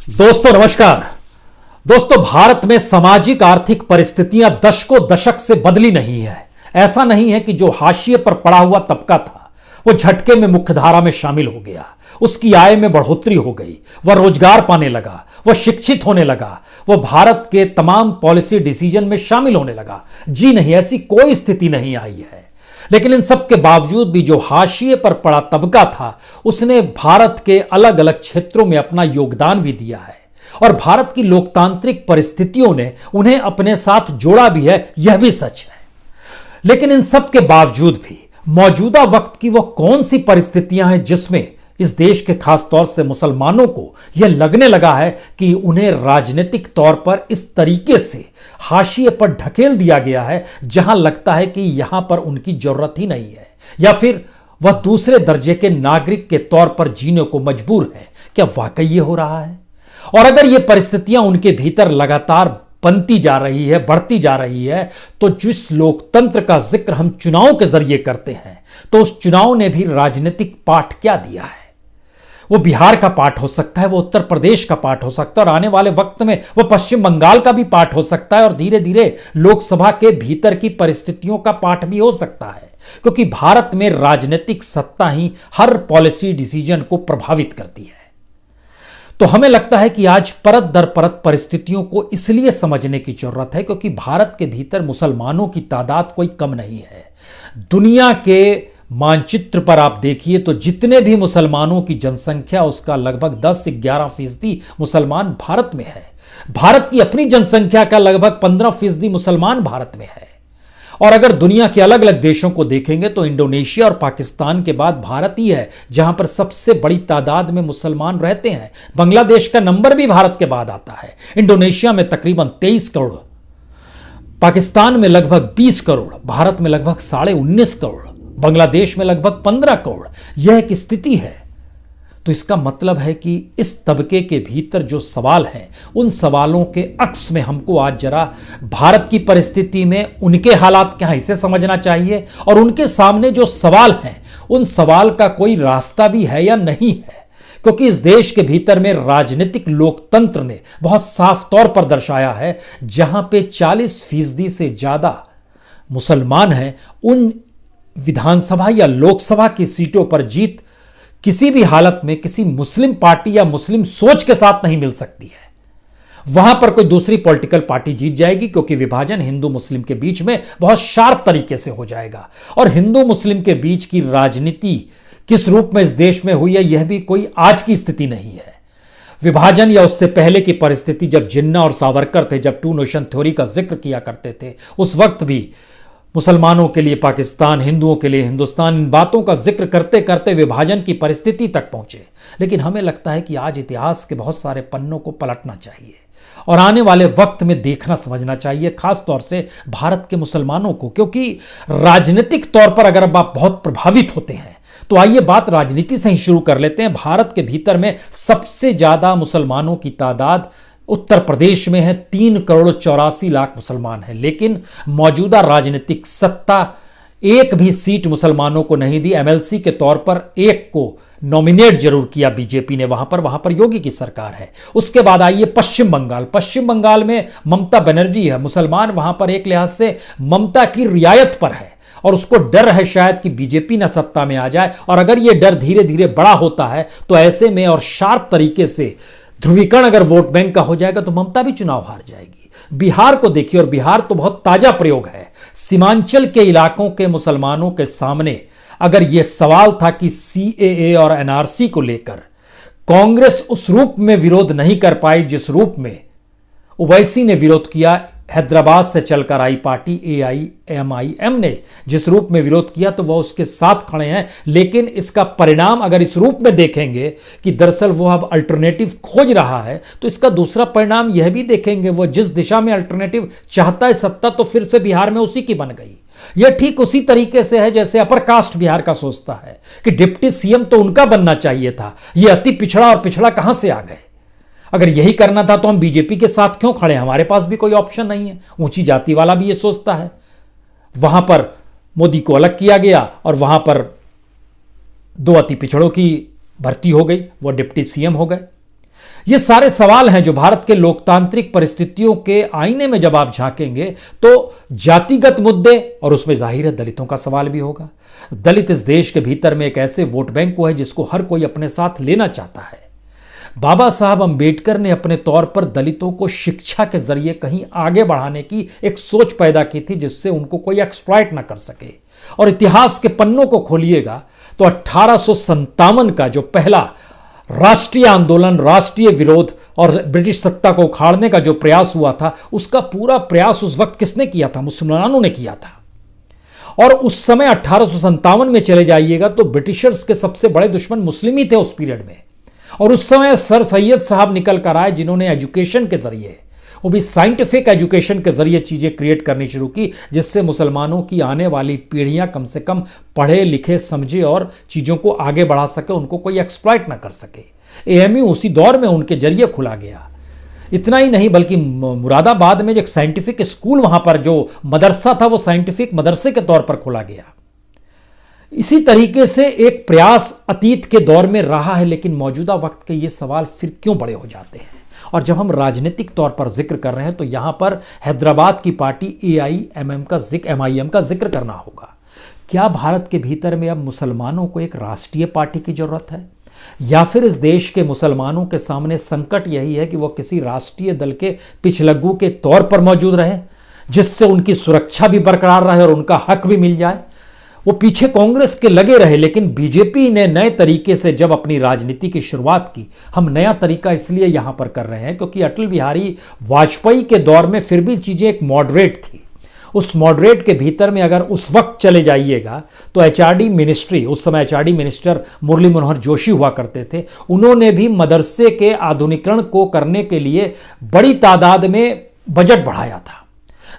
दोस्तों नमस्कार। दोस्तों, भारत में सामाजिक आर्थिक परिस्थितियां दशकों दशक से बदली नहीं है। ऐसा नहीं है कि जो हाशिए पर पड़ा हुआ तबका था वो झटके में मुख्यधारा में शामिल हो गया, उसकी आय में बढ़ोतरी हो गई, वह रोजगार पाने लगा, वह शिक्षित होने लगा, वह भारत के तमाम पॉलिसी डिसीजन में शामिल होने लगा। जी नहीं, ऐसी कोई स्थिति नहीं आई है। लेकिन इन सब के बावजूद भी जो हाशिए पर पड़ा तबका था उसने भारत के अलग अलग क्षेत्रों में अपना योगदान भी दिया है और भारत की लोकतांत्रिक परिस्थितियों ने उन्हें अपने साथ जोड़ा भी है, यह भी सच है। लेकिन इन सब के बावजूद भी मौजूदा वक्त की वह कौन सी परिस्थितियां हैं जिसमें इस देश के खास तौर से मुसलमानों को यह लगने लगा है कि उन्हें राजनीतिक तौर पर इस तरीके से हाशिए पर ढकेल दिया गया है जहां लगता है कि यहां पर उनकी जरूरत ही नहीं है, या फिर वह दूसरे दर्जे के नागरिक के तौर पर जीने को मजबूर है। क्या वाकई ये हो रहा है? और अगर ये परिस्थितियां उनके भीतर लगातार बनती जा रही है, बढ़ती जा रही है, तो जिस लोकतंत्र का जिक्र हम चुनाव के जरिए करते हैं, तो उस चुनाव ने भी राजनीतिक पाठ क्या दिया है? वो बिहार का पाठ हो सकता है, वो उत्तर प्रदेश का पाठ हो सकता है, और आने वाले वक्त में वो पश्चिम बंगाल का भी पाठ हो सकता है, और धीरे धीरे लोकसभा के भीतर की परिस्थितियों का पाठ भी हो सकता है। क्योंकि भारत में राजनीतिक सत्ता ही हर पॉलिसी डिसीजन को प्रभावित करती है। तो हमें लगता है कि आज परत दर परत परिस्थितियों को इसलिए समझने की जरूरत है क्योंकि भारत के भीतर मुसलमानों की तादाद कोई कम नहीं है। दुनिया के मानचित्र पर आप देखिए तो जितने भी मुसलमानों की जनसंख्या उसका लगभग 10 से 11% मुसलमान भारत में है। भारत की अपनी जनसंख्या का लगभग 15% मुसलमान भारत में है। और अगर दुनिया के अलग अलग देशों को देखेंगे तो इंडोनेशिया और पाकिस्तान के बाद भारत ही है जहां पर सबसे बड़ी तादाद में मुसलमान रहते हैं। बांग्लादेश का नंबर भी भारत के बाद आता है। इंडोनेशिया में तकरीबन 23 करोड़, पाकिस्तान में लगभग 20 करोड़, भारत में लगभग 19.5 करोड़, बांग्लादेश में लगभग 15 करोड़। यह एक स्थिति है। तो इसका मतलब है कि इस तबके के भीतर जो सवाल हैं उन सवालों के अक्स में हमको आज जरा भारत की परिस्थिति में उनके हालात क्या हैं इसे समझना चाहिए, और उनके सामने जो सवाल हैं उन सवाल का कोई रास्ता भी है या नहीं है। क्योंकि इस देश के भीतर में राजनीतिक लोकतंत्र ने बहुत साफ तौर पर दर्शाया है जहां पे 40% से ज्यादा मुसलमान हैं, उन विधानसभा या लोकसभा की सीटों पर जीत किसी भी हालत में किसी मुस्लिम पार्टी या मुस्लिम सोच के साथ नहीं मिल सकती है। वहां पर कोई दूसरी पॉलिटिकल पार्टी जीत जाएगी क्योंकि विभाजन हिंदू मुस्लिम के बीच में बहुत शार्प तरीके से हो जाएगा। और हिंदू मुस्लिम के बीच की राजनीति किस रूप में इस देश में हुई है यह भी कोई आज की स्थिति नहीं है। विभाजन या उससे पहले की परिस्थिति जब जिन्ना और सावरकर थे, जब 2 नेशन थ्योरी का जिक्र किया करते थे, उस वक्त भी मुसलमानों के लिए पाकिस्तान, हिंदुओं के लिए हिंदुस्तान, इन बातों का जिक्र करते करते विभाजन की परिस्थिति तक पहुंचे। लेकिन हमें लगता है कि आज इतिहास के बहुत सारे पन्नों को पलटना चाहिए और आने वाले वक्त में देखना समझना चाहिए, खास तौर से भारत के मुसलमानों को। क्योंकि राजनीतिक तौर पर अगर आप बहुत प्रभावित होते हैं तो आइए बात राजनीति से ही शुरू कर लेते हैं। भारत के भीतर में सबसे ज्यादा मुसलमानों की तादाद उत्तर प्रदेश में है, 3 करोड़ 84 लाख मुसलमान हैं। लेकिन मौजूदा राजनीतिक सत्ता एक भी सीट मुसलमानों को नहीं दी। एमएलसी के तौर पर एक को नॉमिनेट जरूर किया बीजेपी ने, वहां पर योगी की सरकार है। उसके बाद आइए पश्चिम बंगाल। पश्चिम बंगाल में ममता बनर्जी है। मुसलमान वहां पर एक लिहाज से ममता की रियायत पर है और उसको डर है शायद कि बीजेपी ना सत्ता में आ जाए। और अगर यह डर धीरे धीरे बड़ा होता है तो ऐसे में और शार्प तरीके से ध्रुवीकरण अगर वोट बैंक का हो जाएगा तो ममता भी चुनाव हार जाएगी। बिहार को देखिए, और बिहार तो बहुत ताजा प्रयोग है। सीमांचल के इलाकों के मुसलमानों के सामने अगर यह सवाल था कि सीएए और एनआरसी को लेकर कांग्रेस उस रूप में विरोध नहीं कर पाई जिस रूप में ओवैसी ने विरोध किया, हैदराबाद से चलकर आई पार्टी एआईएमआईएम ने जिस रूप में विरोध किया, तो वह उसके साथ खड़े हैं। लेकिन इसका परिणाम अगर इस रूप में देखेंगे कि दरअसल वो अब अल्टरनेटिव खोज रहा है, तो इसका दूसरा परिणाम यह भी देखेंगे वो जिस दिशा में अल्टरनेटिव चाहता है सत्ता, तो फिर से बिहार में उसी की बन गई। यह ठीक उसी तरीके से है जैसे अपर कास्ट बिहार का सोचता है कि डिप्टी सीएम तो उनका बनना चाहिए था, यह अति पिछड़ा और पिछड़ा कहां से आ गए। अगर यही करना था तो हम बीजेपी के साथ क्यों खड़े, हमारे पास भी कोई ऑप्शन नहीं है। ऊंची जाति वाला भी ये सोचता है। वहां पर मोदी को अलग किया गया और वहां पर 2 अति पिछड़ों की भर्ती हो गई, वो डिप्टी सीएम हो गए। ये सारे सवाल हैं जो भारत के लोकतांत्रिक परिस्थितियों के आईने में जब आप झांकेंगे तो जातिगत मुद्दे, और उसमें जाहिर है दलितों का सवाल भी होगा। दलित इस देश के भीतर में एक ऐसे वोट बैंक को है जिसको हर कोई अपने साथ लेना चाहता है। बाबा साहब अंबेडकर ने अपने तौर पर दलितों को शिक्षा के जरिए कहीं आगे बढ़ाने की एक सोच पैदा की थी जिससे उनको कोई एक्सप्लॉइट ना कर सके। और इतिहास के पन्नों को खोलिएगा तो 1857 का जो पहला राष्ट्रीय आंदोलन, राष्ट्रीय विरोध और ब्रिटिश सत्ता को उखाड़ने का जो प्रयास हुआ था, उसका पूरा प्रयास उस वक्त किसने किया था? मुसलमानों ने किया था। और उस समय 1857 में चले जाइएगा तो ब्रिटिशर्स के सबसे बड़े दुश्मन मुस्लिम ही थे उस पीरियड में। और उस समय सर सैयद साहब निकल कर आए जिन्होंने एजुकेशन के जरिए, वो भी साइंटिफिक एजुकेशन के जरिए चीजें क्रिएट करनी शुरू की जिससे मुसलमानों की आने वाली पीढ़ियां कम से कम पढ़े लिखे समझे और चीजों को आगे बढ़ा सके, उनको कोई एक्सप्लॉइट ना कर सके। एएमयू उसी दौर में उनके जरिए खुला गया। इतना ही नहीं बल्कि मुरादाबाद में जो एक साइंटिफिक स्कूल, वहां पर जो मदरसा था वो साइंटिफिक मदरसे के तौर पर खोला गया। इसी तरीके से एक प्रयास अतीत के दौर में रहा है, लेकिन मौजूदा वक्त के ये सवाल फिर क्यों बड़े हो जाते हैं? और जब हम राजनीतिक तौर पर जिक्र कर रहे हैं तो यहां पर हैदराबाद की पार्टी एआईएमएम का एमआईएम का जिक्र करना होगा। क्या भारत के भीतर में अब मुसलमानों को एक राष्ट्रीय पार्टी की जरूरत है, या फिर इस देश के मुसलमानों के सामने संकट यही है कि वह किसी राष्ट्रीय दल के पिछलग्गू के तौर पर मौजूद रहे जिससे उनकी सुरक्षा भी बरकरार रहे और उनका हक भी मिल जाए? वो पीछे कांग्रेस के लगे रहे, लेकिन बीजेपी ने नए तरीके से जब अपनी राजनीति की शुरुआत की, हम नया तरीका इसलिए यहां पर कर रहे हैं क्योंकि अटल बिहारी वाजपेयी के दौर में फिर भी चीजें एक मॉडरेट थी। उस मॉडरेट के भीतर में अगर उस वक्त चले जाइएगा तो एचआरडी मिनिस्ट्री, उस समय एचआरडी मिनिस्टर मुरली मनोहर जोशी हुआ करते थे, उन्होंने भी मदरसे के आधुनिकीकरण को करने के लिए बड़ी तादाद में बजट बढ़ाया था।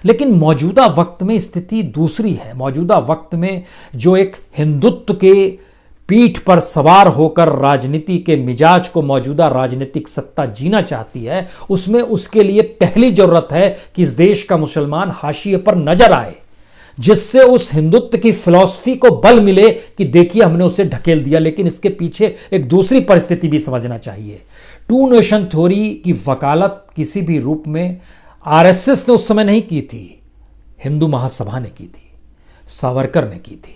लेकिन मौजूदा वक्त में स्थिति दूसरी है। मौजूदा वक्त में जो एक हिंदुत्व के पीठ पर सवार होकर राजनीति के मिजाज को मौजूदा राजनीतिक सत्ता जीना चाहती है, उसमें उसके लिए पहली जरूरत है कि इस देश का मुसलमान हाशिए पर नजर आए, जिससे उस हिंदुत्व की फिलॉसफी को बल मिले कि देखिए हमने उसे ढकेल दिया। लेकिन इसके पीछे एक दूसरी परिस्थिति भी समझना चाहिए। टू नेशन थ्योरी की वकालत किसी भी रूप में आरएसएस ने उस समय नहीं की थी, हिंदू महासभा ने की थी, सावरकर ने की थी।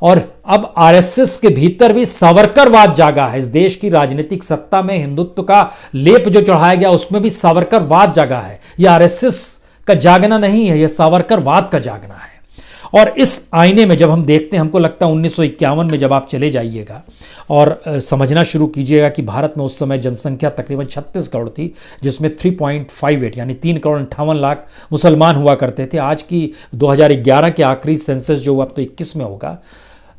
और अब आरएसएस के भीतर भी सावरकरवाद जागा है। इस देश की राजनीतिक सत्ता में हिंदुत्व का लेप जो चढ़ाया गया उसमें भी सावरकरवाद जागा है। यह आरएसएस का जागना नहीं है, यह सावरकरवाद का जागना है। और इस आईने में जब हम देखते हैं, हमको लगता है 1951 में जब आप चले जाइएगा और समझना शुरू कीजिएगा कि भारत में उस समय जनसंख्या तकरीबन 36 करोड़ थी, जिसमें 3.58 यानी 3,58,00,000 मुसलमान हुआ करते थे। आज की 2011 के आखिरी सेंसस जो हुआ, अब तो 21 में होगा,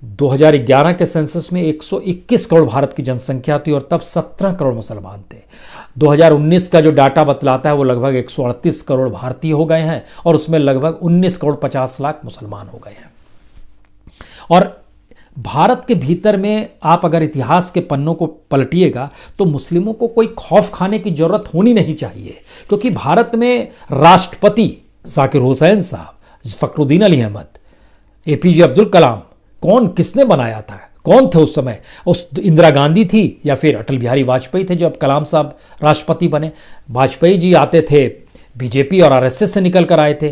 2011 के सेंसस में 121 करोड़ भारत की जनसंख्या थी और तब 17 करोड़ मुसलमान थे। 2019 का जो डाटा बतलाता है वो लगभग 138 करोड़ भारतीय हो गए हैं और उसमें लगभग 19 करोड़ 50 लाख मुसलमान हो गए हैं। और भारत के भीतर में आप अगर इतिहास के पन्नों को पलटिएगा तो मुस्लिमों को कोई खौफ खाने की जरूरत होनी नहीं चाहिए, क्योंकि भारत में राष्ट्रपति जाकिर हुसैन साहब, फखरुद्दीन अली अहमद, एपीजे अब्दुल कलाम, कौन किसने बनाया था? कौन थे उस समय? उस इंदिरा गांधी थी या फिर अटल बिहारी वाजपेयी थे जब कलाम साहब राष्ट्रपति बने? वाजपेयी जी आते थे बीजेपी और आरएसएस से निकल कर आए थे।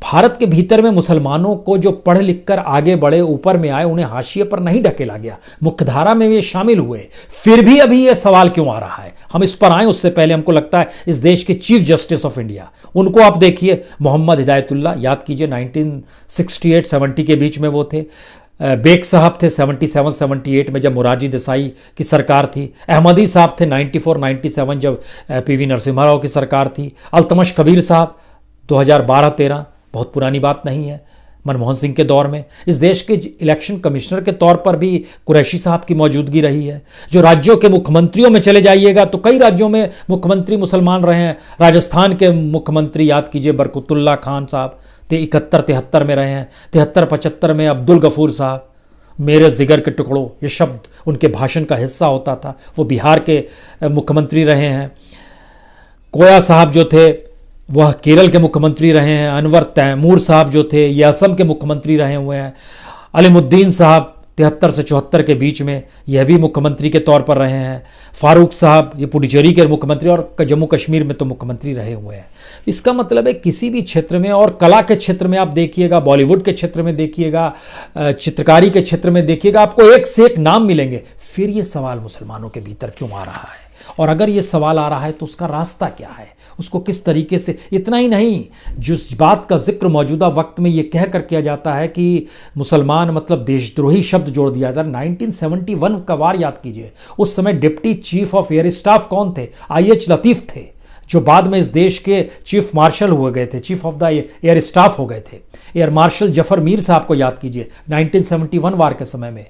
भारत के भीतर में मुसलमानों को जो पढ़ लिख कर आगे बढ़े, ऊपर में आए, उन्हें हाशिए पर नहीं ढकेला गया, मुख्यधारा में वे शामिल हुए। फिर भी अभी यह सवाल क्यों आ रहा है? हम इस पर आए उससे पहले हमको लगता है इस देश के चीफ जस्टिस ऑफ इंडिया, उनको आप देखिए, मोहम्मद हिदायतुल्लाह, याद कीजिए 1968-70 के बीच में वो थे। बेग साहब थे 77-78 में जब मोरारजी देसाई की सरकार थी। अहमदी साहब थे 94-97 जब पीवी नरसिम्हा राव की सरकार थी। अल्तमश कबीर साहब 2012-13, बहुत पुरानी बात नहीं है, मनमोहन सिंह के दौर में। इस देश के इलेक्शन कमिश्नर के तौर पर भी कुरैशी साहब की मौजूदगी रही है। जो राज्यों के मुख्यमंत्रियों में चले जाइएगा तो कई राज्यों में मुख्यमंत्री मुसलमान रहे हैं। राजस्थान के मुख्यमंत्री याद कीजिए बरकतुल्ला खान साहब 71-73 में रहे हैं। 73-75 में अब्दुल गफूर साहब, मेरे जिगर के टुकड़ों, ये शब्द उनके भाषण का हिस्सा होता था। वो बिहार के मुख्यमंत्री रहे हैं। कोया साहब जो थे वह केरल के मुख्यमंत्री रहे हैं। अनवर तैमूर साहब जो थे ये असम के मुख्यमंत्री रहे हुए हैं। अलीमुद्दीन साहब 73 से 74 के बीच में यह भी मुख्यमंत्री के तौर पर रहे हैं। फारूक साहब ये पुडुचेरी के मुख्यमंत्री और जम्मू कश्मीर में तो मुख्यमंत्री रहे हुए हैं। इसका मतलब है किसी भी क्षेत्र में, और कला के क्षेत्र में आप देखिएगा, बॉलीवुड के क्षेत्र में देखिएगा, चित्रकारी के क्षेत्र में देखिएगा, आपको एक से एक नाम मिलेंगे। फिर ये सवाल मुसलमानों के भीतर क्यों आ रहा है, और अगर ये सवाल आ रहा है तो उसका रास्ता क्या है, उसको किस तरीके से। इतना ही नहीं, जिस बात का जिक्र मौजूदा वक्त में ये कह कर किया जाता है कि मुसलमान मतलब देशद्रोही शब्द जोड़ दिया जाता है। 1971 का वार याद कीजिए, उस समय deputy chief of air staff कौन थे? IH लतीफ़ थे, जो बाद में इस देश के चीफ मार्शल हुए गए थे, chief of the air staff हो गए थे। एयर मार्शल जफर मीर साहब को याद कीजिए 1971 वार के समय में।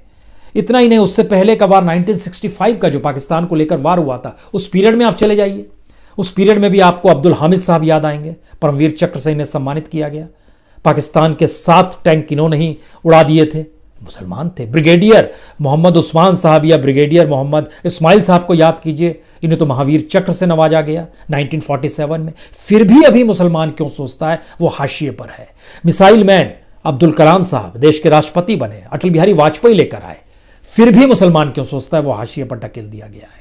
इतना ही नहीं, उससे पहले का वार 1965 का जो पाकिस्तान को लेकर वार हुआ था, उस पीरियड में आप चले जाइए, उस पीरियड में भी आपको अब्दुल हामिद साहब याद आएंगे, परमवीर चक्र से इन्हें सम्मानित किया गया। पाकिस्तान के 7 टैंक इन्होंने ही उड़ा दिए थे, मुसलमान थे। ब्रिगेडियर मोहम्मद उस्मान साहब या ब्रिगेडियर मोहम्मद इस्माइल साहब को याद कीजिए, इन्हें तो महावीर चक्र से नवाजा गया 1947 में। फिर भी अभी मुसलमान क्यों सोचता है वो हाशिए पर है। मिसाइल मैन अब्दुल कलाम साहब देश के राष्ट्रपति बने, अटल बिहारी वाजपेयी लेकर आए, फिर भी मुसलमान क्यों सोचता है वो हाशिए पर ढकेल दिया गया है।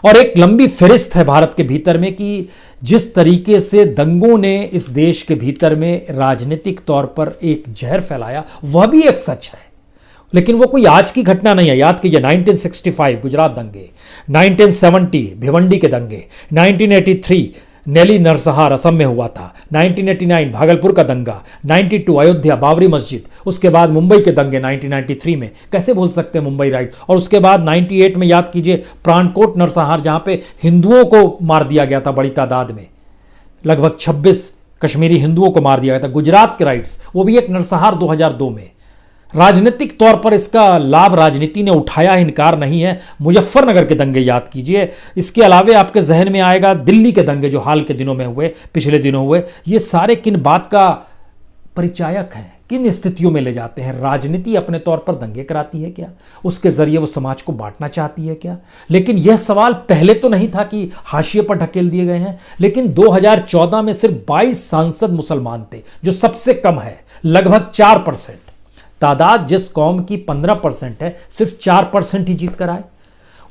और एक लंबी फहरिस्त है भारत के भीतर में कि जिस तरीके से दंगों ने इस देश के भीतर में राजनीतिक तौर पर एक जहर फैलाया, वह भी एक सच है। लेकिन वो कोई आज की घटना नहीं है। याद कीजिए 1965 गुजरात दंगे, 1970 भिवंडी के दंगे, 1983 नेली नरसंहार असम में हुआ था, 1989 भागलपुर का दंगा, 92 अयोध्या बाबरी मस्जिद, उसके बाद मुंबई के दंगे 1993 में, कैसे भूल सकते हैं मुंबई राइट। और उसके बाद 98 में याद कीजिए प्राणकोट नरसंहार, जहां पे हिंदुओं को मार दिया गया था बड़ी तादाद में, लगभग 26 कश्मीरी हिंदुओं को मार दिया गया था। गुजरात के राइट्स, वो भी एक नरसंहार 2002 में। राजनीतिक तौर पर इसका लाभ राजनीति ने उठाया, इनकार नहीं है। मुजफ्फरनगर के दंगे याद कीजिए। इसके अलावे आपके जहन में आएगा दिल्ली के दंगे जो हाल के दिनों में हुए, पिछले दिनों हुए। ये सारे किन बात का परिचायक हैं, किन स्थितियों में ले जाते हैं? राजनीति अपने तौर पर दंगे कराती है क्या? उसके जरिए वो समाज को बांटना चाहती है क्या? लेकिन यह सवाल पहले तो नहीं था कि हाशिए पर ढकेल दिए गए हैं। लेकिन 2014 में सिर्फ 22 सांसद मुसलमान थे, जो सबसे कम है, लगभग 4%। तादाद जिस कौम की 15% है, सिर्फ 4% ही जीत कर आए।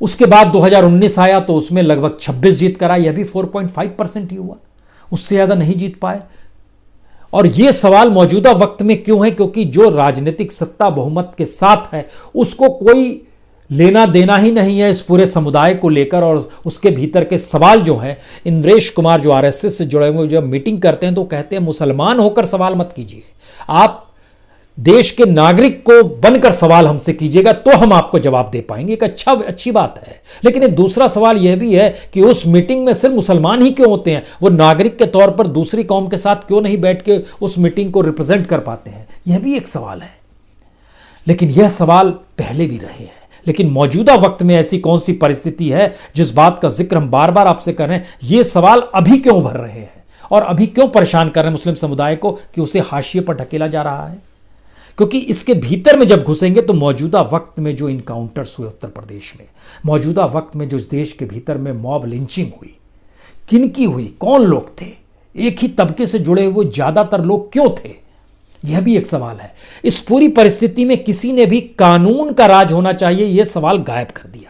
उसके बाद 2019 आया तो उसमें लगभग 26 जीत कर आए, यह भी 4.5% ही हुआ, उससे ज्यादा नहीं जीत पाए। और यह सवाल मौजूदा वक्त में क्यों है? क्योंकि जो राजनीतिक सत्ता बहुमत के साथ है उसको कोई लेना देना ही नहीं है इस पूरे समुदाय को लेकर। और उसके भीतर के सवाल जो है, इंद्रेश कुमार जो RSS से जुड़े हुए जब मीटिंग करते हैं तो कहते हैं मुसलमान होकर सवाल मत कीजिए, आप देश के नागरिक को बनकर सवाल हमसे कीजिएगा तो हम आपको जवाब दे पाएंगे। एक अच्छी बात है। लेकिन एक दूसरा सवाल यह भी है कि उस मीटिंग में सिर्फ मुसलमान ही क्यों होते हैं? वो नागरिक के तौर पर दूसरी कौम के साथ क्यों नहीं बैठ के उस मीटिंग को रिप्रेजेंट कर पाते हैं? यह भी एक सवाल है। लेकिन यह सवाल पहले भी रहे हैं। लेकिन मौजूदा वक्त में ऐसी कौन सी परिस्थिति है जिस बात का जिक्र हम बार बार आपसे कर रहे हैं? ये सवाल अभी क्यों उभर रहे हैं और अभी क्यों परेशान कर रहे हैं मुस्लिम समुदाय को कि उसे हाशिए पर ढकेला जा रहा है? क्योंकि इसके भीतर में जब घुसेंगे तो मौजूदा वक्त में जो इनकाउंटर्स हुए उत्तर प्रदेश में, मौजूदा वक्त में जो इस देश के भीतर में मॉब लिंचिंग हुई, किन की हुई, कौन लोग थे, एक ही तबके से जुड़े हुए ज्यादातर लोग क्यों थे, यह भी एक सवाल है। इस पूरी परिस्थिति में किसी ने भी कानून का राज होना चाहिए, यह सवाल गायब कर दिया।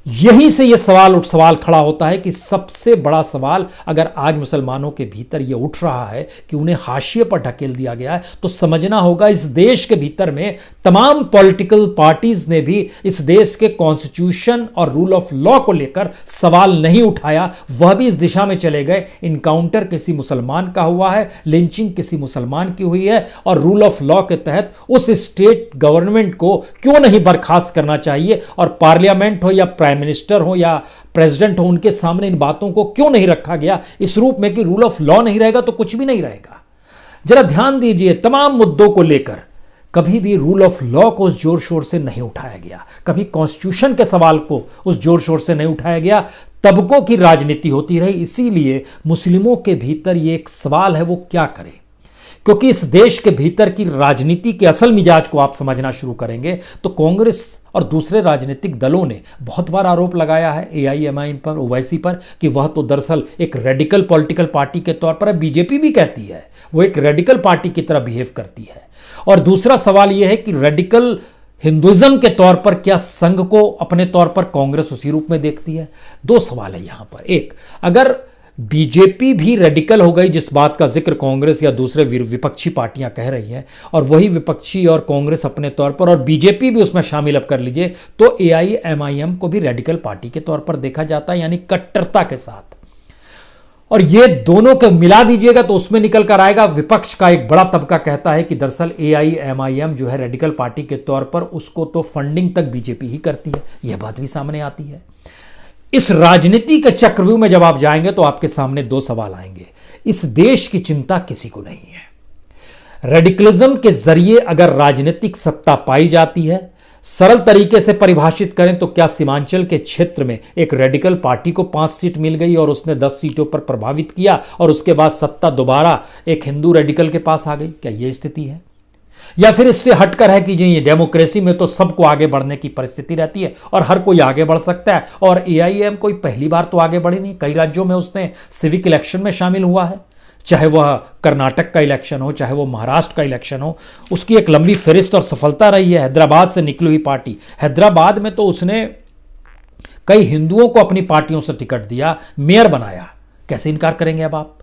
यहीं से यह सवाल खड़ा होता है कि सबसे बड़ा सवाल अगर आज मुसलमानों के भीतर यह उठ रहा है कि उन्हें हाशिए पर ढकेल दिया गया है, तो समझना होगा इस देश के भीतर में तमाम पॉलिटिकल पार्टीज ने भी इस देश के कॉन्स्टिट्यूशन और रूल ऑफ लॉ को लेकर सवाल नहीं उठाया। वह भी इस दिशा में चले गए, इनकाउंटर किसी मुसलमान का हुआ है, लिंचिंग किसी मुसलमान की हुई है, और रूल ऑफ लॉ के तहत उस स्टेट गवर्नमेंट को क्यों नहीं बर्खास्त करना चाहिए, और पार्लियामेंट हो या प्राइम मिनिस्टर हो या प्रेसिडेंट हो, उनके सामने इन बातों को क्यों नहीं रखा गया इस रूप में कि रूल ऑफ लॉ नहीं रहेगा तो कुछ भी नहीं रहेगा। जरा ध्यान दीजिए, तमाम मुद्दों को लेकर कभी भी रूल ऑफ लॉ को उस जोर शोर से नहीं उठाया गया, कभी कॉन्स्टिट्यूशन के सवाल को उस जोर शोर से नहीं उठाया गया। तबकों की राजनीति होती रही। इसीलिए मुस्लिमों के भीतर यह एक सवाल है, वो क्या करें? क्योंकि इस देश के भीतर की राजनीति के असल मिजाज को आप समझना शुरू करेंगे तो कांग्रेस और दूसरे राजनीतिक दलों ने बहुत बार आरोप लगाया है AIMIM पर, ओवैसी पर, कि वह तो दरअसल एक रेडिकल पॉलिटिकल पार्टी के तौर पर है। बीजेपी भी कहती है वो एक रेडिकल पार्टी की तरह बिहेव करती है। और दूसरा सवाल यह है कि रेडिकल हिंदुइज्म के तौर पर क्या संघ को अपने तौर पर कांग्रेस उसी रूप में देखती है? दो सवाल है यहां पर। एक, अगर बीजेपी भी रेडिकल हो गई, जिस बात का जिक्र कांग्रेस या दूसरे विपक्षी पार्टियां कह रही हैं, और वही विपक्षी और कांग्रेस अपने तौर पर और बीजेपी भी उसमें शामिल अब कर लीजिए, तो एआईएमआईएम को भी रेडिकल पार्टी के तौर पर देखा जाता है, यानी कट्टरता के साथ। और ये दोनों को मिला दीजिएगा तो उसमें निकल कर आएगा, विपक्ष का एक बड़ा तबका कहता है कि दरअसल एआईएमआईएम जो है रेडिकल पार्टी के तौर पर, उसको तो फंडिंग तक बीजेपी ही करती है। यह बात भी सामने आती है। इस राजनीति के चक्रव्यूह में जब आप जाएंगे तो आपके सामने दो सवाल आएंगे। इस देश की चिंता किसी को नहीं है। रेडिकलिज्म के जरिए अगर राजनीतिक सत्ता पाई जाती है, सरल तरीके से परिभाषित करें तो क्या सीमांचल के क्षेत्र में एक रेडिकल पार्टी को 5 सीट मिल गई और उसने 10 सीटों पर प्रभावित किया और उसके बाद सत्ता दोबारा एक हिंदू रेडिकल के पास आ गई? क्या यह स्थिति है? या फिर इससे हटकर है कि ये डेमोक्रेसी में तो सबको आगे बढ़ने की परिस्थिति रहती है और हर कोई आगे बढ़ सकता है, और एआईएम कोई पहली बार तो आगे बढ़ी नहीं, कई राज्यों में उसने सिविक इलेक्शन में शामिल हुआ है, चाहे वह कर्नाटक का इलेक्शन हो, चाहे वह महाराष्ट्र का इलेक्शन हो, उसकी एक लंबी फहरिस्त और सफलता रही है। हैदराबाद से निकली हुई पार्टी, हैदराबाद में तो उसने कई हिंदुओं को अपनी पार्टियों से टिकट दिया, मेयर बनाया। कैसे इनकार करेंगे अब आप?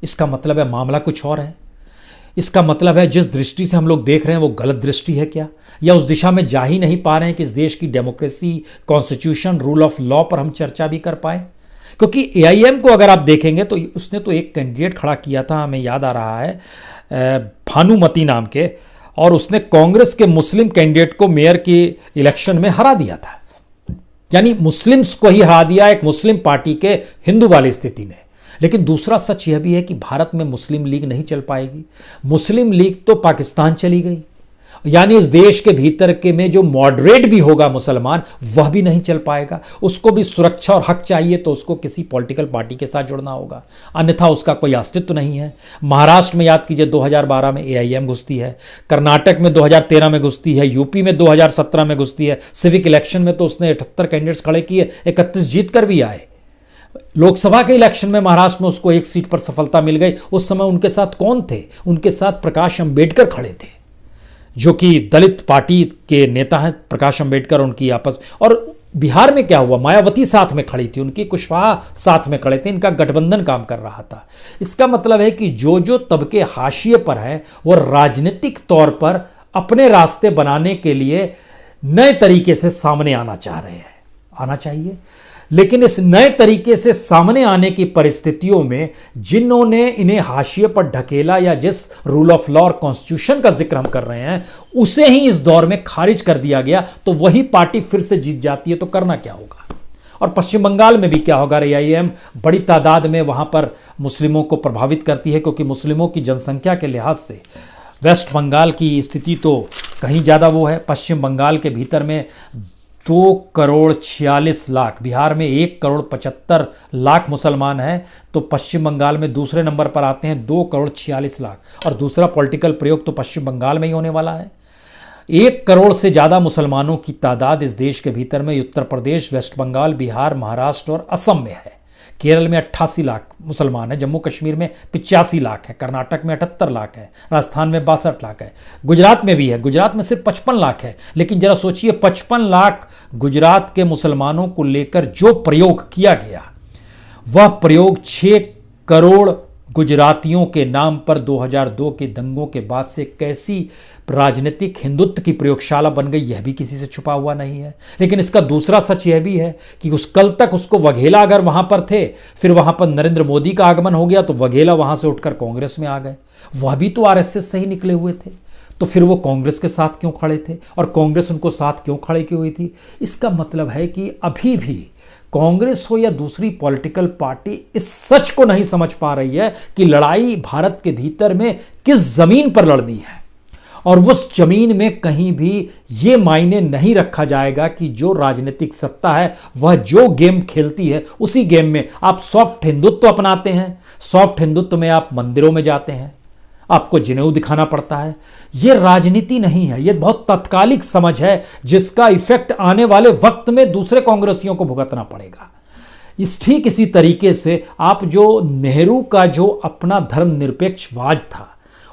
इसका मतलब है मामला कुछ और है। इसका मतलब है जिस दृष्टि से हम लोग देख रहे हैं वो गलत दृष्टि है क्या, या उस दिशा में जा ही नहीं पा रहे हैं कि इस देश की democracy, constitution, rule of law पर हम चर्चा भी कर पाए? क्योंकि एआईएम को अगर आप देखेंगे तो उसने तो एक कैंडिडेट खड़ा किया था, हमें याद आ रहा है, भानुमति नाम के, और उसने कांग्रेस के मुस्लिम कैंडिडेट को मेयर के इलेक्शन में हरा दिया था। यानी मुस्लिम्स को ही हरा दिया एक मुस्लिम पार्टी के हिंदू वाली स्थिति ने। लेकिन दूसरा सच यह भी है कि भारत में मुस्लिम लीग नहीं चल पाएगी। मुस्लिम लीग तो पाकिस्तान चली गई, यानी इस देश के भीतर के में जो मॉडरेट भी होगा मुसलमान, वह भी नहीं चल पाएगा। उसको भी सुरक्षा और हक चाहिए तो उसको किसी पॉलिटिकल पार्टी के साथ जुड़ना होगा, अन्यथा उसका कोई अस्तित्व नहीं है। महाराष्ट्र में याद कीजिए 2012 में एआईएम घुसती है, कर्नाटक में 2013 में घुसती है, यूपी में 2017 में घुसती है। सिविक इलेक्शन में तो उसने 78 कैंडिडेट्स खड़े किए, 31 जीत कर भी आए। लोकसभा के इलेक्शन में महाराष्ट्र में उसको 1 सीट पर सफलता मिल गई। उस समय उनके साथ कौन थे? उनके साथ प्रकाश अंबेडकर खड़े थे, जो कि दलित पार्टी के नेता हैं। प्रकाश अंबेडकर उनकी आपस, और बिहार में क्या हुआ, मायावती साथ में खड़ी थी, उनकी कुशवाहा साथ में खड़े थे, इनका गठबंधन काम कर रहा था। इसका मतलब है कि जो जो तबके हाशिए पर हैं वो राजनीतिक तौर पर अपने रास्ते बनाने के लिए नए तरीके से सामने आना चाह रहे हैं। आना चाहिए, लेकिन इस नए तरीके से सामने आने की परिस्थितियों में जिन्होंने इन्हें हाशिए पर ढकेला, या जिस रूल ऑफ लॉ और कॉन्स्टिट्यूशन का जिक्र हम कर रहे हैं, उसे ही इस दौर में खारिज कर दिया गया, तो वही पार्टी फिर से जीत जाती है तो करना क्या होगा? और पश्चिम बंगाल में भी क्या होगा? एआईएम बड़ी तादाद में वहां पर मुस्लिमों को प्रभावित करती है, क्योंकि मुस्लिमों की जनसंख्या के लिहाज से वेस्ट बंगाल की स्थिति तो कहीं ज़्यादा वो है। पश्चिम बंगाल के भीतर में 2,46,00,000, बिहार में 1,75,00,000 मुसलमान हैं, तो पश्चिम बंगाल में दूसरे नंबर पर आते हैं 2,46,00,000। और दूसरा पॉलिटिकल प्रयोग तो पश्चिम बंगाल में ही होने वाला है। 1 करोड़ से ज़्यादा मुसलमानों की तादाद इस देश के भीतर में उत्तर प्रदेश, वेस्ट बंगाल, बिहार, महाराष्ट्र और असम में है। केरल में 88 लाख मुसलमान है, जम्मू कश्मीर में 85 लाख है, कर्नाटक में 78 लाख है, राजस्थान में 62 लाख है, गुजरात में भी है, गुजरात में सिर्फ 55 लाख है। लेकिन जरा सोचिए, 55 लाख गुजरात के मुसलमानों को लेकर जो प्रयोग किया गया, वह प्रयोग 6 करोड़ गुजरातियों के नाम पर 2002 के दंगों के बाद से कैसी राजनीतिक हिंदुत्व की प्रयोगशाला बन गई, यह भी किसी से छुपा हुआ नहीं है। लेकिन इसका दूसरा सच यह भी है कि उस कल तक उसको वघेला अगर वहां पर थे, फिर वहां पर नरेंद्र मोदी का आगमन हो गया तो वघेला वहां से उठकर कांग्रेस में आ गए। वह भी तो आरएसएस से ही निकले हुए थे, तो फिर वो कांग्रेस के साथ क्यों खड़े थे और कांग्रेस उनको साथ क्यों खड़े की हुई थी? इसका मतलब है कि अभी भी कांग्रेस हो या दूसरी पॉलिटिकल पार्टी इस सच को नहीं समझ पा रही है कि लड़ाई भारत के भीतर में किस जमीन पर लड़नी है, और उस जमीन में कहीं भी यह मायने नहीं रखा जाएगा कि जो राजनीतिक सत्ता है वह जो गेम खेलती है उसी गेम में आप सॉफ्ट हिंदुत्व अपनाते हैं। सॉफ्ट हिंदुत्व में आप मंदिरों में जाते हैं, आपको जनेऊ दिखाना पड़ता है। यह राजनीति नहीं है, यह बहुत तात्कालिक समझ है जिसका इफेक्ट आने वाले वक्त में दूसरे कांग्रेसियों को भुगतना पड़ेगा। ठीक इसी तरीके से आप जो नेहरू का जो अपना धर्मनिरपेक्षवाद था,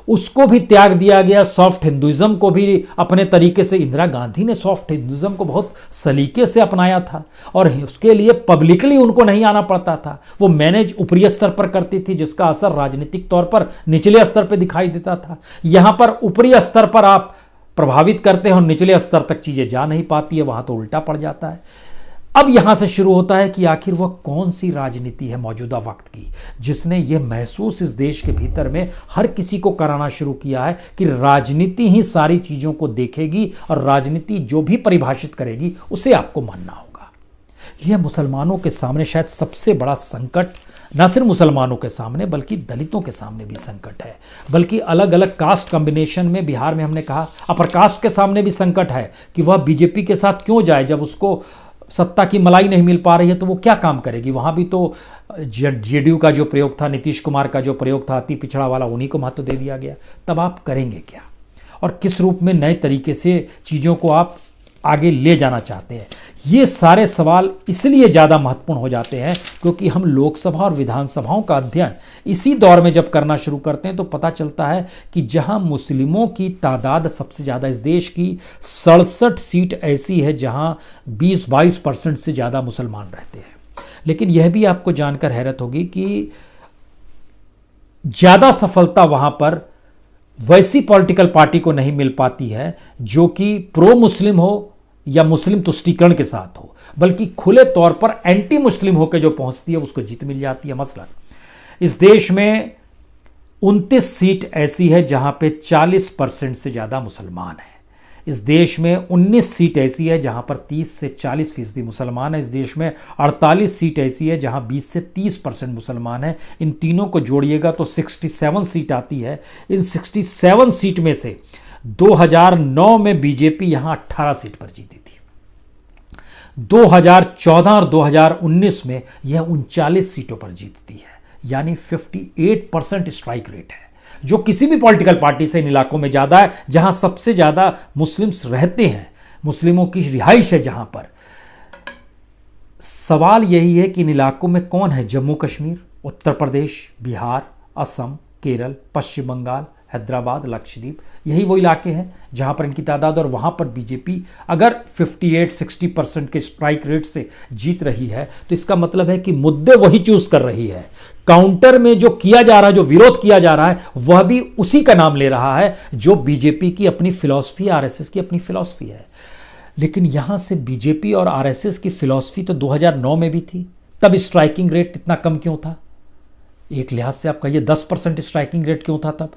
उसको भी त्याग दिया गया। सॉफ्ट हिंदुइज्म को भी अपने तरीके से, इंदिरा गांधी ने सॉफ्ट हिंदुइज्म को बहुत सलीके से अपनाया था और उसके लिए पब्लिकली उनको नहीं आना पड़ता था। वो मैनेज ऊपरी स्तर पर करती थी, जिसका असर राजनीतिक तौर पर निचले स्तर पर दिखाई देता था। यहां पर ऊपरी स्तर पर आप प्रभावित करते हैं और निचले स्तर तक चीजें जा नहीं पाती है, वहां तो उल्टा पड़ जाता है। अब यहां से शुरू होता है कि आखिर वह कौन सी राजनीति है मौजूदा वक्त की, जिसने यह महसूस इस देश के भीतर में हर किसी को कराना शुरू किया है कि राजनीति ही सारी चीजों को देखेगी और राजनीति जो भी परिभाषित करेगी उसे आपको मानना होगा। यह मुसलमानों के सामने शायद सबसे बड़ा संकट, न सिर्फ मुसलमानों के सामने बल्कि दलितों के सामने भी संकट है, बल्कि अलग अलग कास्ट कॉम्बिनेशन में, बिहार में हमने कहा अपर कास्ट के सामने भी संकट है कि वह बीजेपी के साथ क्यों जाए, जब उसको सत्ता की मलाई नहीं मिल पा रही है तो वो क्या काम करेगी। वहां भी तो जेडीयू का जो प्रयोग था, नीतीश कुमार का जो प्रयोग था अति पिछड़ा वाला, उन्हीं को महत्व दे दिया गया। तब आप करेंगे क्या और किस रूप में नए तरीके से चीज़ों को आप आगे ले जाना चाहते हैं? ये सारे सवाल इसलिए ज़्यादा महत्वपूर्ण हो जाते हैं क्योंकि हम लोकसभा और विधानसभाओं का अध्ययन इसी दौर में जब करना शुरू करते हैं तो पता चलता है कि जहां मुस्लिमों की तादाद सबसे ज़्यादा, इस देश की 67 सीट ऐसी है जहां 20-22% से ज़्यादा मुसलमान रहते हैं। लेकिन यह भी आपको जानकर हैरत होगी कि ज़्यादा सफलता वहां पर वैसी पॉलिटिकल पार्टी को नहीं मिल पाती है जो कि प्रो मुस्लिम हो या मुस्लिम तुष्टीकरण के साथ हो, बल्कि खुले तौर पर एंटी मुस्लिम होकर जो पहुंचती है उसको जीत मिल जाती है। मसलन इस देश में 29 सीट ऐसी है जहां पे 40% से ज़्यादा मुसलमान हैं। इस देश में 19 सीट ऐसी है जहां पर 30 से 40% मुसलमान है। इस देश में 48 सीट ऐसी है जहां 20 से 30% मुसलमान है। इन तीनों को जोड़िएगा तो 67 सीट आती है। इन 67 सीट में से 2009 में बीजेपी यहां 18 सीट पर जीती थी। 2014 और 2019 में यह 39 सीटों पर जीतती है, यानी 58% स्ट्राइक रेट है, जो किसी भी पॉलिटिकल पार्टी से इन इलाकों में ज़्यादा है जहां सबसे ज़्यादा मुस्लिम्स रहते हैं, मुस्लिमों की रिहाइश है। जहां पर सवाल यही है कि इन इलाकों में कौन है? जम्मू कश्मीर, उत्तर प्रदेश, बिहार, असम, केरल, पश्चिम बंगाल, हैदराबाद, लक्षद्वीप, यही वो इलाके हैं जहां पर इनकी तादाद, और वहां पर बीजेपी अगर 58-60% के स्ट्राइक रेट से जीत रही है तो इसका मतलब है कि मुद्दे वही चूज कर रही है। काउंटर में जो किया जा रहा है, जो विरोध किया जा रहा है, वह भी उसी का नाम ले रहा है जो बीजेपी की अपनी फिलॉसफी, आरएसएस की अपनी फिलॉसफी है। लेकिन यहां से बीजेपी और आरएसएस की फिलॉसफी तो 2009 में भी थी, तब स्ट्राइकिंग रेट इतना कम क्यों था? एक लिहाज से आप कहिए 10% स्ट्राइकिंग रेट क्यों था तब,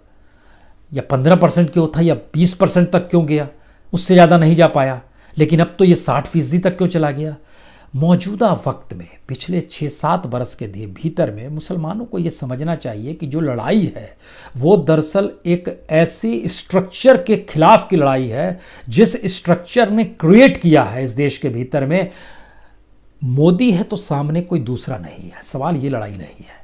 या 15% क्यों था, या 20% तक क्यों गया? उससे ज़्यादा नहीं जा पाया। लेकिन अब तो ये 60% तक क्यों चला गया? मौजूदा वक्त में पिछले 6-7 बरस के भीतर में मुसलमानों को ये समझना चाहिए कि जो लड़ाई है वो दरअसल एक ऐसे स्ट्रक्चर के खिलाफ की लड़ाई है जिस स्ट्रक्चर ने क्रिएट किया है इस देश के भीतर में। मोदी है तो सामने कोई दूसरा नहीं है, सवाल ये लड़ाई नहीं है।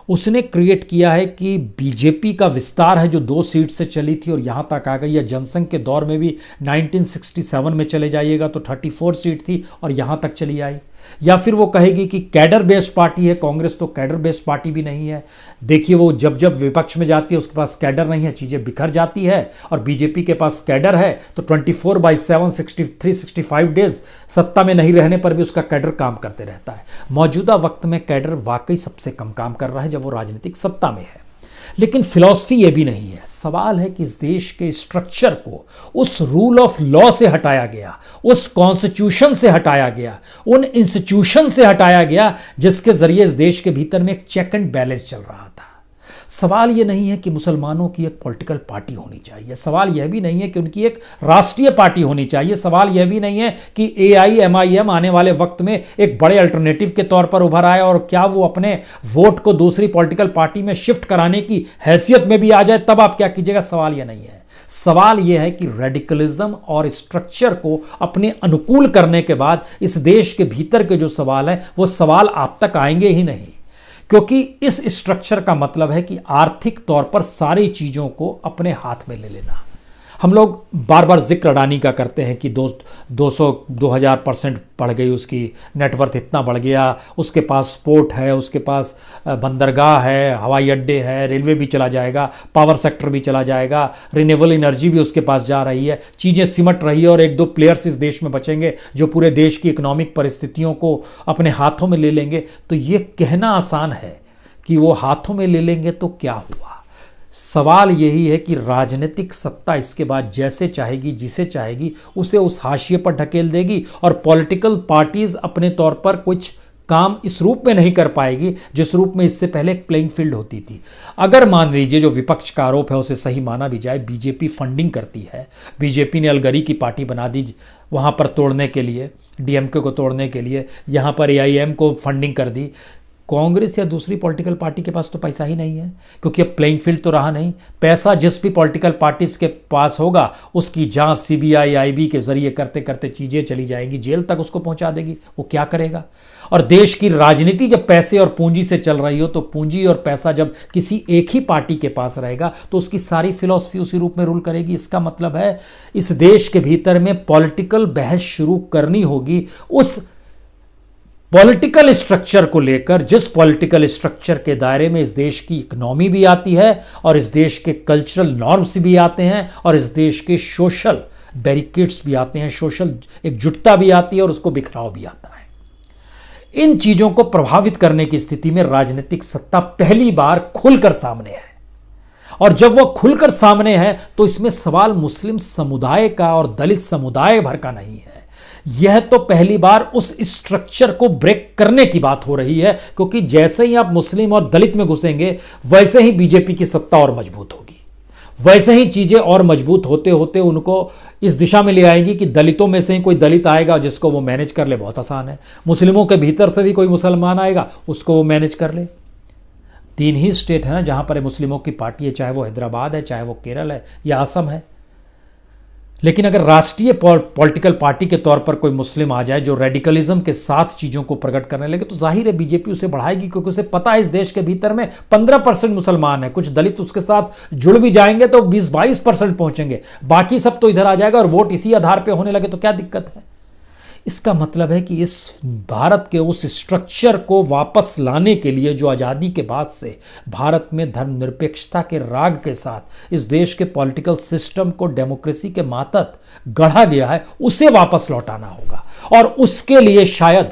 उसने क्रिएट किया है कि बीजेपी का विस्तार है जो 2 सीट से चली थी और यहां तक आ गई है। जनसंघ के दौर में भी 1967 में चले जाइएगा तो 34 सीट थी और यहां तक चली आई। या फिर वो कहेगी कि कैडर बेस्ड पार्टी है, कांग्रेस तो कैडर बेस्ड पार्टी भी नहीं है। देखिए वो जब जब विपक्ष में जाती है उसके पास कैडर नहीं है, चीजें बिखर जाती है। और बीजेपी के पास कैडर है तो 24/7 63-65 डेज सत्ता में नहीं रहने पर भी उसका कैडर काम करते रहता है। मौजूदा वक्त में कैडर वाकई सबसे कम काम कर रहा है जब वो राजनीतिक सत्ता में है। लेकिन फिलॉसफी ये भी नहीं है। सवाल है कि इस देश के स्ट्रक्चर को उस रूल ऑफ लॉ से हटाया गया, उस कॉन्स्टिट्यूशन से हटाया गया, उन इंस्टीट्यूशन से हटाया गया जिसके जरिए इस देश के भीतर में एक चेक एंड बैलेंस चल रहा था। सवाल यह नहीं है कि मुसलमानों की एक पॉलिटिकल पार्टी होनी चाहिए, सवाल यह भी नहीं है कि उनकी एक राष्ट्रीय पार्टी होनी चाहिए, सवाल यह भी नहीं है कि AIMIM आने वाले वक्त में एक बड़े अल्टरनेटिव के तौर पर उभर आए और क्या वो अपने वोट को दूसरी पॉलिटिकल पार्टी में शिफ्ट कराने की हैसियत में भी आ जाए, तब आप क्या कीजिएगा। सवाल यह नहीं है। सवाल यह है कि रेडिकलिज्म और स्ट्रक्चर को अपने अनुकूल करने के बाद इस देश के भीतर के जो सवाल है वो सवाल आप तक आएंगे ही नहीं, क्योंकि इस स्ट्रक्चर का मतलब है कि आर्थिक तौर पर सारी चीजों को अपने हाथ में ले लेना। हम लोग बार बार जिक्र अडानी का करते हैं कि 2000% बढ़ गई उसकी नेटवर्थ, इतना बढ़ गया, उसके पास पोर्ट है, उसके पास बंदरगाह है, हवाई अड्डे है, रेलवे भी चला जाएगा, पावर सेक्टर भी चला जाएगा, रिन्यूएबल एनर्जी भी उसके पास जा रही है, चीज़ें सिमट रही है और एक दो प्लेयर्स इस देश में बचेंगे जो पूरे देश की इकोनॉमिक परिस्थितियों को अपने हाथों में ले लेंगे। तो ये कहना आसान है कि वो हाथों में ले लेंगे तो क्या हुआ। सवाल यही है कि राजनीतिक सत्ता इसके बाद जैसे चाहेगी, जिसे चाहेगी उसे उस हाशिए पर ढकेल देगी और पॉलिटिकल पार्टीज अपने तौर पर कुछ काम इस रूप में नहीं कर पाएगी जिस रूप में इससे पहले एक प्लेइंग फील्ड होती थी। अगर मान लीजिए जो विपक्ष का आरोप है उसे सही माना भी जाए, बीजेपी फंडिंग करती है, बीजेपी ने अलगरी की पार्टी बना दी वहां पर तोड़ने के लिए, डीएमके को तोड़ने के लिए, यहां पर एआईएम को फंडिंग कर दी, कांग्रेस या दूसरी पॉलिटिकल पार्टी के पास तो पैसा ही नहीं है, क्योंकि अब प्लेइंग फील्ड तो रहा नहीं। पैसा जिस भी पॉलिटिकल पार्टीज के पास होगा उसकी जांच सीबीआई आईबी के जरिए करते करते चीजें चली जाएंगी, जेल तक उसको पहुंचा देगी। वो क्या करेगा? और देश की राजनीति जब पैसे और पूंजी से चल रही हो तो पूंजी और पैसा जब किसी एक ही पार्टी के पास रहेगा तो उसकी सारी फिलॉसफी उसी रूप में रूल करेगी। इसका मतलब है इस देश के भीतर में पॉलिटिकल बहस शुरू करनी होगी उस पॉलिटिकल स्ट्रक्चर को लेकर जिस पॉलिटिकल स्ट्रक्चर के दायरे में इस देश की इकोनॉमी भी आती है और इस देश के कल्चरल नॉर्म्स भी आते हैं और इस देश के सोशल बैरिकेड्स भी आते हैं, सोशल एकजुटता भी आती है और उसको बिखराव भी आता है। इन चीजों को प्रभावित करने की स्थिति में राजनीतिक सत्ता पहली बार खुलकर सामने है और जब वह खुलकर सामने है तो इसमें सवाल मुस्लिम समुदाय का और दलित समुदाय भर का नहीं है। यह तो पहली बार उस स्ट्रक्चर को ब्रेक करने की बात हो रही है, क्योंकि जैसे ही आप मुस्लिम और दलित में घुसेंगे वैसे ही बीजेपी की सत्ता और मजबूत होगी, वैसे ही चीजें और मजबूत होते होते उनको इस दिशा में ले आएगी कि दलितों में से ही कोई दलित आएगा जिसको वो मैनेज कर ले, बहुत आसान है। मुस्लिमों के भीतर से भी कोई मुसलमान आएगा उसको वो मैनेज कर ले। 3 ही स्टेट है ना जहां पर मुस्लिमों की पार्टी है, चाहे वो हैदराबाद है, चाहे वो केरल है या असम है। लेकिन अगर राष्ट्रीय पॉलिटिकल पार्टी के तौर पर कोई मुस्लिम आ जाए जो रेडिकलिज्म के साथ चीज़ों को प्रकट करने लगे तो जाहिर है बीजेपी उसे बढ़ाएगी, क्योंकि उसे पता है इस देश के भीतर में 15% मुसलमान है, कुछ दलित उसके साथ जुड़ भी जाएंगे तो 20-22% पहुंचेंगे, बाकी सब तो इधर आ जाएगा और वोट इसी आधार पर होने लगे तो क्या दिक्कत है। इसका मतलब है कि इस भारत के उस स्ट्रक्चर को वापस लाने के लिए जो आज़ादी के बाद से भारत में धर्मनिरपेक्षता के राग के साथ इस देश के पॉलिटिकल सिस्टम को डेमोक्रेसी के मातहत गढ़ा गया है उसे वापस लौटाना होगा। और उसके लिए शायद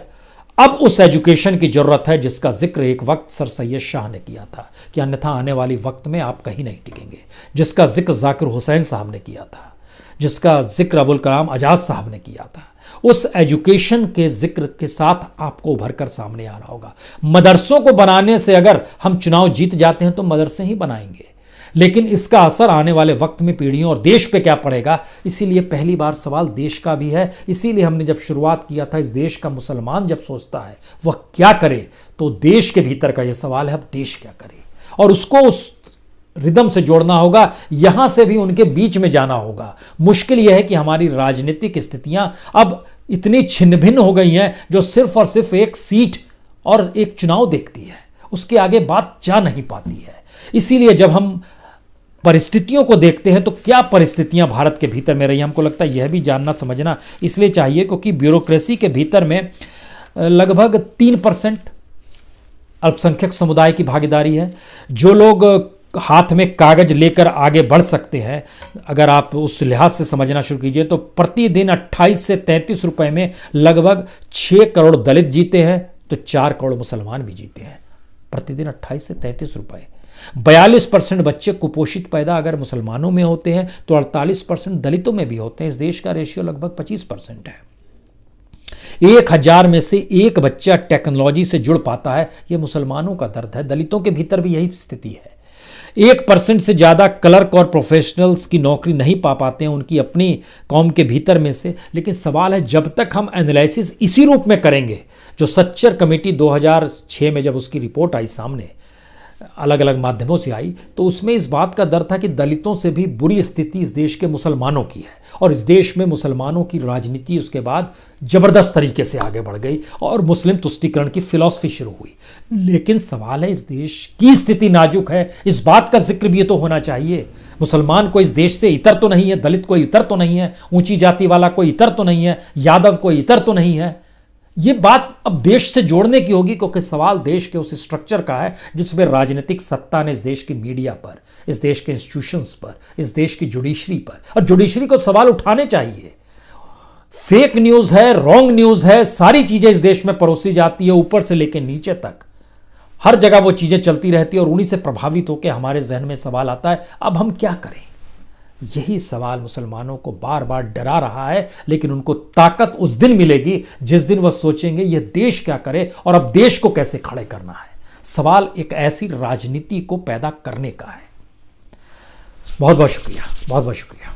अब उस एजुकेशन की जरूरत है जिसका जिक्र एक वक्त सर सैयद शाह ने किया था कि अन्यथा आने वाली वक्त में आप कहीं नहीं टिकेंगे, जिसका जिक्र जाकिर हुसैन साहब ने किया था, जिसका जिक्र अबुल कलाम आजाद साहब ने किया था। उस एजुकेशन के जिक्र के साथ आपको उभर कर सामने आना होगा। मदरसों को बनाने से अगर हम चुनाव जीत जाते हैं तो मदरसे ही बनाएंगे, लेकिन इसका असर आने वाले वक्त में पीढ़ियों और देश पे क्या पड़ेगा, इसीलिए पहली बार सवाल देश का भी है। इसीलिए हमने जब शुरुआत किया था, इस देश का मुसलमान जब सोचता है वह क्या करे, तो देश के भीतर का यह सवाल है अब देश क्या करे, और उसको उस रिदम से जोड़ना होगा, यहां से भी उनके बीच में जाना होगा। मुश्किल यह है कि हमारी राजनीतिक स्थितियां अब इतनी छिन्न भिन्न हो गई हैं जो सिर्फ और सिर्फ एक सीट और एक चुनाव देखती है, उसके आगे बात जा नहीं पाती है। इसीलिए जब हम परिस्थितियों को देखते हैं तो क्या परिस्थितियां भारत के भीतर में रही, हमको लगता है यह भी जानना समझना इसलिए चाहिए क्योंकि ब्यूरोक्रेसी के भीतर में लगभग 3% अल्पसंख्यक समुदाय की भागीदारी है। जो लोग हाथ में कागज लेकर आगे बढ़ सकते हैं, अगर आप उस लिहाज से समझना शुरू कीजिए तो प्रतिदिन 28 से 33 रुपए में लगभग 6 करोड़ दलित जीते हैं तो 4 करोड़ मुसलमान भी जीते हैं। प्रतिदिन 28 से 33 रुपए। 42% बच्चे कुपोषित पैदा अगर मुसलमानों में होते हैं तो 48% दलितों में भी होते हैं। इस देश का रेशियो लगभग 25% है। 1000 में से एक बच्चा टेक्नोलॉजी से जुड़ पाता है, यह मुसलमानों का दर्द है। दलितों के भीतर भी यही स्थिति है। 1% से ज्यादा क्लर्क और प्रोफेशनल्स की नौकरी नहीं पा पाते हैं उनकी अपनी कौम के भीतर में से। लेकिन सवाल है, जब तक हम एनालिसिस इसी रूप में करेंगे, जो सच्चर कमेटी 2006 में जब उसकी रिपोर्ट आई सामने, अलग अलग माध्यमों से आई, तो उसमें इस बात का डर था कि दलितों से भी बुरी स्थिति इस देश के मुसलमानों की है और इस देश में मुसलमानों की राजनीति उसके बाद जबरदस्त तरीके से आगे बढ़ गई और मुस्लिम तुष्टीकरण की फिलॉसफी शुरू हुई। लेकिन सवाल है, इस देश की स्थिति नाजुक है, इस बात का जिक्र भी तो होना चाहिए। मुसलमान कोई इस देश से इतर तो नहीं है, दलित कोई इतर तो नहीं है, ऊंची जाति वाला कोई इतर तो नहीं है, यादव कोई इतर तो नहीं है। ये बात अब देश से जोड़ने की होगी, क्योंकि सवाल देश के उस स्ट्रक्चर का है जिसमें राजनीतिक सत्ता ने इस देश की मीडिया पर, इस देश के इंस्टीट्यूशंस पर, इस देश की जुडिशरी पर, और जुडिशरी को सवाल उठाने चाहिए। फेक न्यूज है, रॉन्ग न्यूज है, सारी चीजें इस देश में परोसी जाती है, ऊपर से लेकर नीचे तक हर जगह वो चीजें चलती रहती है और उन्हीं से प्रभावित होकर हमारे जहन में सवाल आता है, अब हम क्या करें। यही सवाल मुसलमानों को बार बार डरा रहा है, लेकिन उनको ताकत उस दिन मिलेगी जिस दिन वह सोचेंगे यह देश क्या करे और अब देश को कैसे खड़े करना है। सवाल एक ऐसी राजनीति को पैदा करने का है। बहुत बहुत शुक्रिया, बहुत बहुत शुक्रिया।